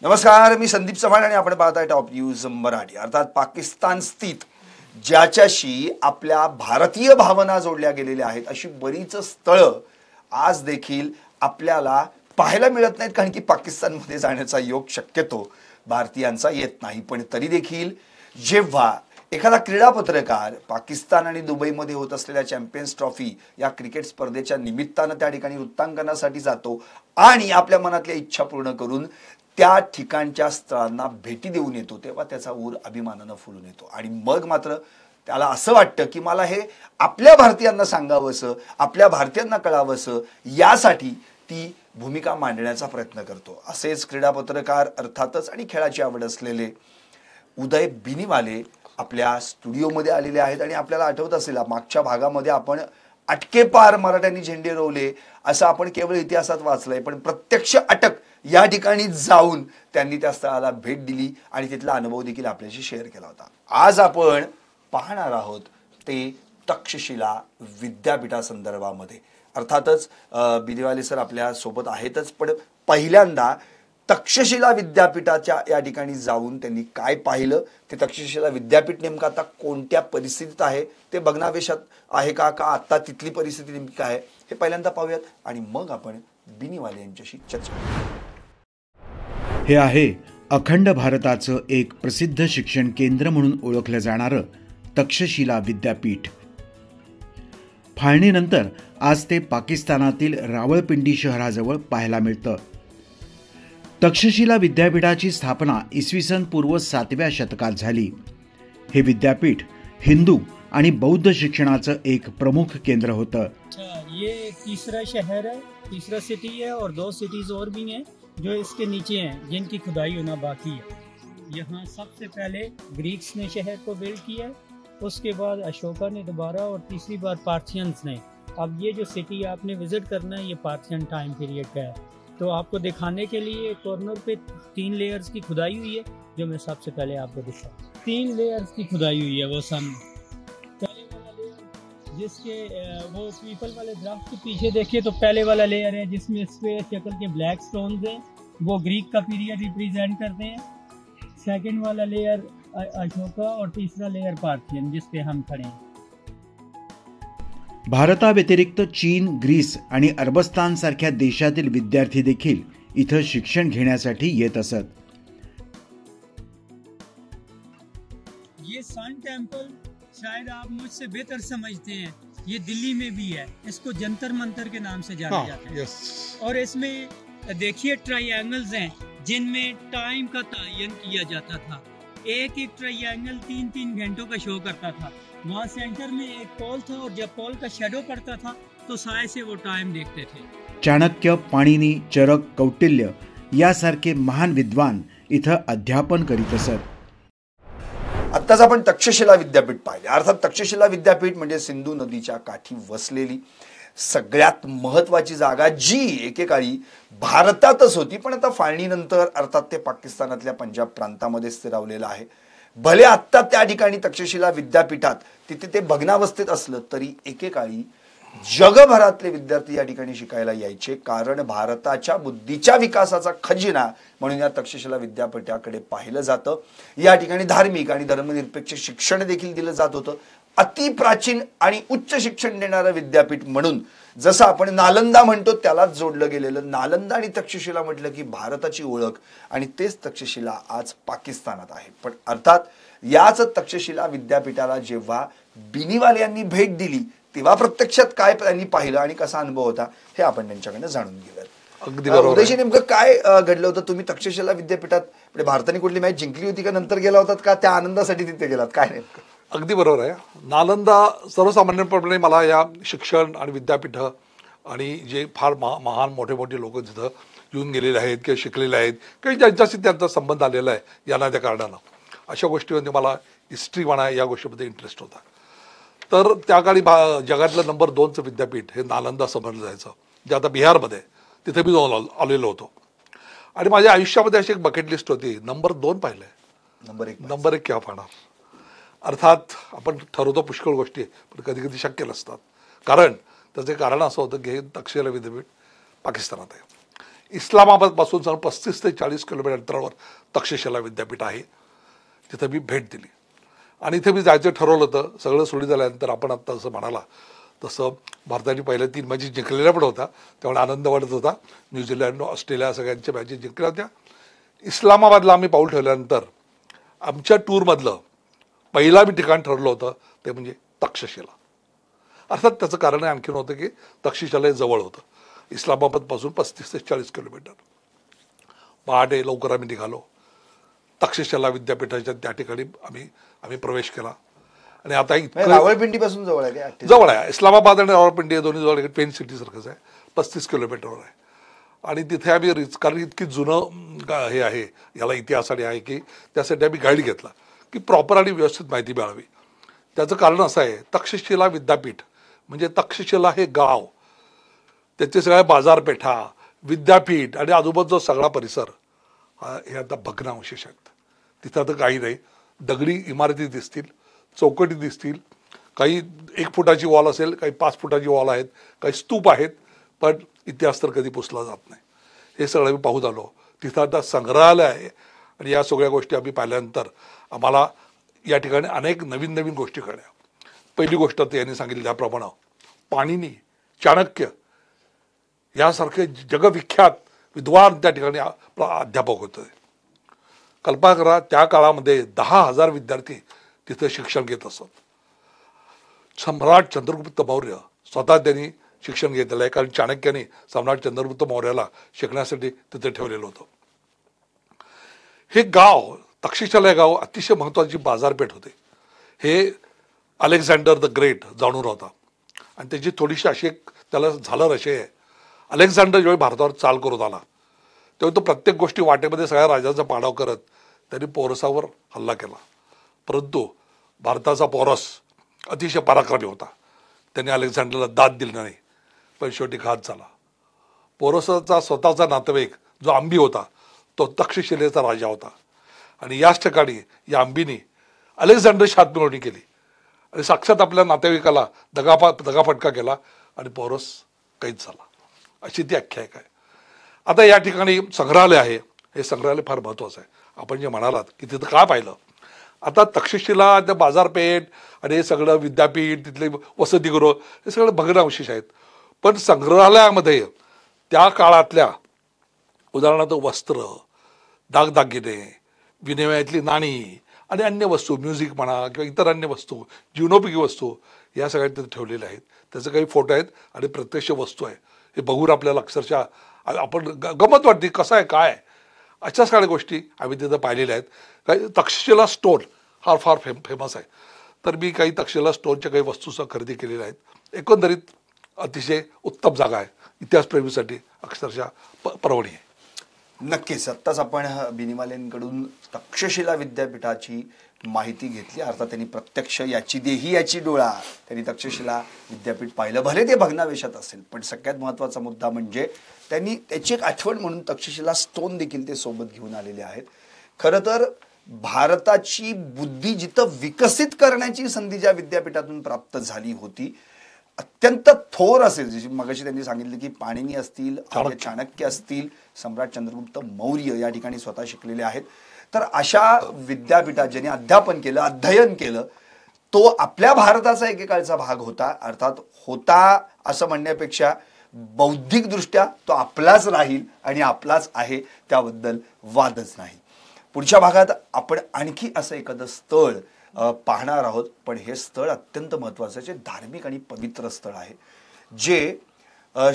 नमस्कार, मी संदीप चव्हाण आणि आपण पाहताय टॉप न्यूज मराठी. अर्थात पाकिस्तान स्थित ज्याच्याशी आपल्या भारतीय भावना जोडल्या गेलेल्या आहेत अशी बरीच स्थळं आज देखील आपल्याला पाहायला मिळत नाहीत, कारण की पाकिस्तानमध्ये जाण्याचा योग शक्यतो भारतीयांचा येत नाही. पण तरी देखील जेव्हा एखादा क्रीडा पत्रकार पाकिस्तान आणि दुबईमध्ये होत असलेल्या चॅम्पियन्स ट्रॉफी या क्रिकेट स्पर्धेच्या निमित्तानं त्या ठिकाणी वृत्तांकनासाठी जातो आणि आपल्या मनातल्या इच्छा पूर्ण करून त्या ठिकाणच्या स्थळांना भेटी देऊन येतो, तेव्हा त्याचा ऊर अभिमानानं फुलून येतो. आणि मग मात्र त्याला असं वाटतं की मला हे आपल्या भारतीयांना सांगावंसं, आपल्या भारतीयांना कळावंसं, यासाठी ती भूमिका मांडण्याचा प्रयत्न करतो. असेच क्रीडा पत्रकार अर्थातच आणि खेळाची आवड असलेले उदय बिनीवाले आपल्या स्टुडिओमध्ये आलेले आहेत. आणि आपल्याला आठवत असेल, मागच्या भागामध्ये आपण अटकेपार मराठ्यांनी झेंडे रोवले असं आपण केवळ इतिहासात वाचलंय, पण प्रत्यक्ष अटक या ठिकाणी जाऊन त्यांनी त्या स्थळाला भेट दिली आणि तिथला अनुभव देखील आपल्याशी शेअर केला होता. आज आपण पाहणार आहोत ते तक्षशिला विद्यापीठासंदर्भामध्ये. अर्थातच बिनीवाले सर आपल्या सोबत आहेतच, पण पहिल्यांदा तक्षशिला विद्यापीठाच्या या ठिकाणी जाऊन त्यांनी काय पाहिलं, ते तक्षशिला विद्यापीठ नेमकं आता कोणत्या परिस्थितीत आहे, ते बघण्यावेशात आहे का आता तिथली परिस्थिती नेमकी काय आहे हे पहिल्यांदा पाहूयात आणि मग आपण बिनीवाले यांच्याशी चर्चा करूया. हे आहे अखंड भारताचं एक प्रसिद्ध शिक्षण केंद्र म्हणून ओळखलं जाणारं तक्षशिला विद्यापीठ. फाळणीनंतर आज ते पाकिस्तानातील रावळपिंडी शहराजवळ पाहायला मिळतं. तक्षशिला विद्यापीठाची स्थापना इसवी सन पूर्व 7व्या शतकात झाली. हे विद्यापीठ हिंदू आणि बौद्ध शिक्षणाचं एक प्रमुख केंद्र होतं. ये तीसरा शहर है, तीसरा सिटी है और 2 सिटीज और भी हैं जो इसके नीचे हैं, जिनकी खुदाई होना बाकी है. यहाँ सबसे पहले ग्रीक्स ने शहर को बिल्ड किया, उसके बाद अशोका ने दोबारा और तीसरी बार पार्थियंस ने. अब ये जो सिटी आपने विजिट करना है ये पार्थियन टाइम पीरियड का है, तो आपको दिखाने के लिए कॉर्नर पे 3 लेयर्स की खुदाई हुई है, जो मैं सबसे पहले आपको दिखा. 3 लेयर्स की खुदाई हुई है वो सामने. पहले वाला लेयर जिसके वो पीपल वाले दरख्त के पीछे देखिए तो पहले वाला लेयर है जिसमें स्क्वायर शक्ल के ब्लैक स्टोन्स हैं, वो ग्रीक का पीरियड रिप्रेजेंट करते हैं. सेकंड वाला लेयर अशोका और तीसरा लेयर पार्थियन जिस पे हम खड़े हैं. भारताव्यतिरिक्त चीन, ग्रीस आणि अरबस्तान सारख्या देशातील विद्यार्थी देखील इथं शिक्षण घेण्यासाठी येत असत. ये सन टेम्पल शायद आप मुझसे बेहतर समझते हैं, ये दिल्ली में भी है, इसको जंतर मंतर के नाम से जाना जाता है. और इसमें देखिए ट्रायंगल्स हैं जिनमें टाइम का तयन किया जाता था. एक एक ट्रायंगल 3-3 घंटों का शो करता था. वहाँ सेंटर में एक पोल था और जब पोल का शेडो पड़ता था तो साय से वो टाइम देखते थे. चाणक्य, पाणिनी, चरक, कौटिल्य यासारखे महान विद्वान इथं अध्यापन करीत असत. आत्ताच आपण तक्षशिला विद्यापीठ पाहिले. अर्थात तक्षशिला विद्यापीठ म्हणजे सिंधू नदीच्या काठी वसलेली सगळ्यात महत्त्वाची जागा, जी एकेकाळी भारतातच होती, पण आता फाळणीनंतर अर्थात ते पाकिस्तानातल्या पंजाब प्रांतामध्ये स्थिरावलेलं आहे. भले आत्ता त्या ठिकाणी तक्षशिला विद्यापीठात तिथे ते भग्नावस्थेत असलं तरी एकेकाळी जगभरातले विद्यार्थी या ठिकाणी शिकायला यायचे, कारण भारताच्या बुद्धीच्या विकासाचा खजिना म्हणून या तक्षशिला विद्यापीठाकडे पाहिलं जातं. या ठिकाणी धार्मिक आणि धर्मनिरपेक्ष शिक्षण देखील दिलं जात होतं. अति प्राचीन आणि उच्च शिक्षण देणारं विद्यापीठ म्हणून जसं आपण नालंदा म्हणतो त्यालाच जोडलं गेलेलं. नालंदा आणि तक्षशिला म्हटलं की भारताची ओळख, आणि तेच तक्षशिला आज पाकिस्तानात आहे. पण अर्थात याच तक्षशिला विद्यापीठाला जेव्हा बिनीवाले यांनी भेट दिली तेव्हा प्रत्यक्षात काय त्यांनी पाहिलं आणि कसा अनुभव होता हे आपण त्यांच्याकडनं जाणून घेऊयात. अगदी बरोबर. उदयजी, नेमकं काय घडलं होतं? तुम्ही तक्षशिला विद्यापीठात म्हणजे भारताने कुठली मॅच जिंकली होती का नंतर गेला होतात का त्या आनंदासाठी तिथे गेलात, काय नेमकं? अगदी बरोबर आहे. नालंदा सर्वसामान्यपणे मला या शिक्षण आणि विद्यापीठ आणि जे फार महान मोठे मोठे लोक जिथं येऊन गेलेले आहेत किंवा शिकलेले आहेत किंवा ज्यांच्याशी त्यांचा संबंध आलेला आहे या त्या कारणानं, अशा गोष्टीमध्ये मला हिस्ट्री म्हणा या गोष्टीमध्ये इंटरेस्ट होता. तर त्या काळी जगातलं नंबर 2चं विद्यापीठ हे नालंदा समजलं जायचं, जे आता बिहारमध्ये, तिथे मी जाऊन आलेलो होतो. आणि माझ्या आयुष्यामध्ये अशी एक बकेट लिस्ट होती, नंबर 2 पाहिलं आहे, नंबर 1 केव्हा पाहणार. अर्थात आपण ठरवतो पुष्कळ गोष्टी, पण कधी कधी शक्य नसतात. कारण त्याचे कारण असं होतं की हे तक्षशिला विद्यापीठ पाकिस्तानात आहे. इस्लामाबाद पासून 35 ते 40 किलोमीटर अंतरावर तक्षशिला विद्यापीठ आहे. तिथं मी भेट दिली आणि इथे मी जायचं ठरवलं होतं. सगळं सुरू झाल्यानंतर आपण आत्ता जसं म्हणाला तसं भारताने पहिल्या 3 मॅचेस जिंकलेल्या पण होता, त्यामुळे आनंद वाटत होता. न्यूझीलंड, ऑस्ट्रेलिया सगळ्यांच्या मॅचेस जिंकल्या होत्या. इस्लामाबादला आम्ही पाऊल ठेवल्यानंतर आमच्या टूरमधलं पहिला मी ठिकाण ठरलं होतं ते म्हणजे तक्षशिला. अर्थात त्याचं कारण आणखीन होतं की तक्षशिला जवळ होतं. इस्लामाबादपासून 35 ते 40 किलोमीटर. पहाटे लवकर आम्ही निघालो. तक्षशिला विद्यापीठाच्या त्या ठिकाणी आम्ही प्रवेश केला आणि आता रावळपिंडीपासून जवळ आहे का? जवळ आहे. इस्लामाबाद आणि रावळपिंडी हे दोन्ही जवळ, पेन सिटी सारखंच आहे. 35 किलोमीटरवर आहे. आणि तिथे आम्ही कारण इतकी जुनं हे आहे, याला इतिहास आणि आहे की त्यासाठी आम्ही गाईड घेतला की प्रॉपर आणि व्यवस्थित माहिती मिळावी. त्याचं कारण असं आहे, तक्षशिला विद्यापीठ म्हणजे तक्षशिला हे गाव, त्याचे सगळ्या बाजारपेठा, विद्यापीठ आणि आजूबाजूचा सगळा परिसर हे आता भग्नावशेष आहेत. तिथं आता काही नाही. दगडी इमारती दिसतील, चौकटी दिसतील, काही 1 फुटाची वॉल असेल, काही 5 फुटाची वॉल आहेत, काही स्तूप आहेत, पण इतिहास तर कधी पुसला जात नाही. हे सगळं मी पाहून आलो. तिथं आता संग्रहालय आहे आणि या सगळ्या गोष्टी आम्ही पाहिल्यानंतर आम्हाला या ठिकाणी अनेक नवीन नवीन गोष्टी कळल्या. पहिली गोष्ट तर यांनी सांगितली त्याप्रमाणे पाणिनी, चाणक्य यासारखे जगविख्यात विद्वान त्या ठिकाणी अध्यापक होते. कल्पना करा, त्या काळामध्ये 10,000 विद्यार्थी तिथे शिक्षण घेत असत. सम्राट चंद्रगुप्त मौर्य स्वतः त्यांनी शिक्षण घेतलेलं आहे, कारण चाणक्याने सम्राट चंद्रगुप्त मौर्याला शिकण्यासाठी तिथे ठेवलेलं होतं. हे गाव, तक्षशिला गाव अतिशय महत्त्वाची बाजारपेठ होते. हे अलेक्झांडर द ग्रेट जाणून होता आणि त्याची थोडीशी अशी त्याला झालं असे आहे, अलेक्झांडर ज्यावेळी भारतावर चाल करून आला तेव्हा तो प्रत्येक गोष्टी वाटेमध्ये सगळ्या राजांचा पाडाव करत त्यांनी पोरसावर हल्ला केला. परंतु भारताचा पोरस अतिशय पराक्रमी होता. त्यांनी अलेक्झांडरला दाद दिली नाही, पण शेवटी घात झाला. पोरसाचा स्वतःचा नातेवाईक जो अंबी होता तो तक्षशिलेचा राजा होता आणि याच ठिकाणी या अंबीने अलेक्झांडरची हातमिळवणी केली आणि साक्षात आपल्या नातेवाईकाला दगाफटका केला आणि पोरस कैद झाला. अशी ती आख्यायिका आहे. आता या ठिकाणी संग्रहालय आहे. हे संग्रहालय फार महत्त्वाचं आहे. आपण जे म्हणालात की तिथं काय पाहिलं, आता तक्षशिला त्या बाजारपेठ आणि हे सगळं विद्यापीठ, तिथले वसतिगृह हे सगळं भग्नावशेष आहेत. पण संग्रहालयामध्ये त्या काळातल्या उदाहरणार्थ वस्त्र, दागदागिने, विनिमयातली नाणी आणि अन्य वस्तू, म्युझिक म्हणा किंवा इतर अन्य वस्तू, जीवनोपयोगी वस्तू या सगळ्या तिथे ठेवलेल्या आहेत. त्याचे काही फोटो आहेत आणि प्रत्यक्ष वस्तू आहे. हे बघून आपल्याला अक्षरशः आपण गमत वाटते, कसं आहे काय आहे. अशा सगळ्या गोष्टी आम्ही तिथं पाहिलेल्या आहेत. काही तक्षशिला स्टोन हा फार फेमस आहे, तर मी काही तक्षशिला स्टोनच्या काही वस्तूसह खरेदी केलेल्या आहेत. एकंदरीत अतिशय उत्तम जागा आहे. इतिहासप्रेमीसाठी अक्षरशः पर्वणी आहे. नक्कीच. आत्ताच आपण बिनिमालेंकडून तक्षशिला विद्यापीठाची माहिती घेतली. अर्थात त्यांनी प्रत्यक्ष याची डोळा त्यांनी तक्षशिला विद्यापीठ पाहिलं. भले ते भग्नावेशात असेल, पण सगळ्यात महत्त्वाचा मुद्दा म्हणजे त्यांनी त्याची एक आठवण म्हणून तक्षशिला स्टोन देखील ते सोबत घेऊन आलेले आहेत. खरं तर भारताची बुद्धी जिथं विकसित करण्याची संधी ज्या विद्यापीठातून प्राप्त झाली होती, अत्यंत थोर असेल, जशी मगाशी त्यांनी सांगितलं की पाणिनी असतील, चाणक्य असतील, सम्राट चंद्रगुप्त मौर्य या ठिकाणी स्वतः शिकलेले आहेत. तर अशा विद्यापीठात ज्यांनी अध्यापन केलं, अध्ययन केलं, तो आपल्या भारताचा एकेकाळचा भाग होता. अर्थात होता असं म्हणण्यापेक्षा बौद्धिकदृष्ट्या तो आपलाच राहील आणि आपलाच आहे, त्याबद्दल वादच नाही. पुढच्या भागात आपण आणखी असं एखादं स्थळ पाहणार आहोत, पण हे स्थळ अत्यंत महत्त्वाचं आहे. धार्मिक आणि पवित्र स्थळ आहे, जे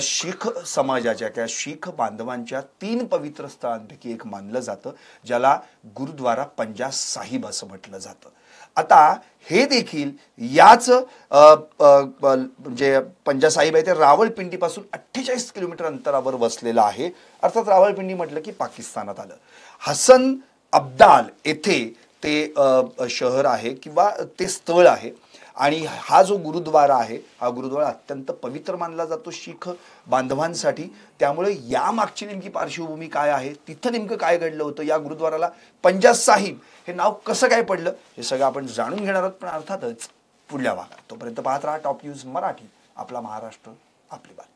शीख समाजाच्या किंवा शीख बांधवांच्या 3 पवित्र स्थळांपैकी एक मानलं जातं, ज्याला गुरुद्वारा पंजा साहिब असं म्हटलं जातं. आता हे देखील याच म्हणजे पंजा साहिब आहे ते रावळपिंडीपासून 48 किलोमीटर अंतरावर वसलेलं आहे. अर्थात रावळपिंडी म्हटलं की पाकिस्तानात आलं. हसन अब्दाल येथे ते शहर आहे किंवा ते स्थळ आहे आणि हा जो गुरुद्वारा आहे, हा गुरुद्वारा अत्यंत पवित्र मानला जातो शीख बांधवांसाठी. त्यामुळे या मागची नेमकी पार्श्वभूमी काय आहे, तिथं नेमकं काय घडलं होतं, या गुरुद्वाराला पंजा साहिब हे नाव कसं काय पडलं, हे सगळं आपण जाणून घेणार आहोत, पण अर्थातच पुढल्या भागात. तोपर्यंत पाहत राहा टॉप न्यूज मराठी. आपला महाराष्ट्र, आपली बात.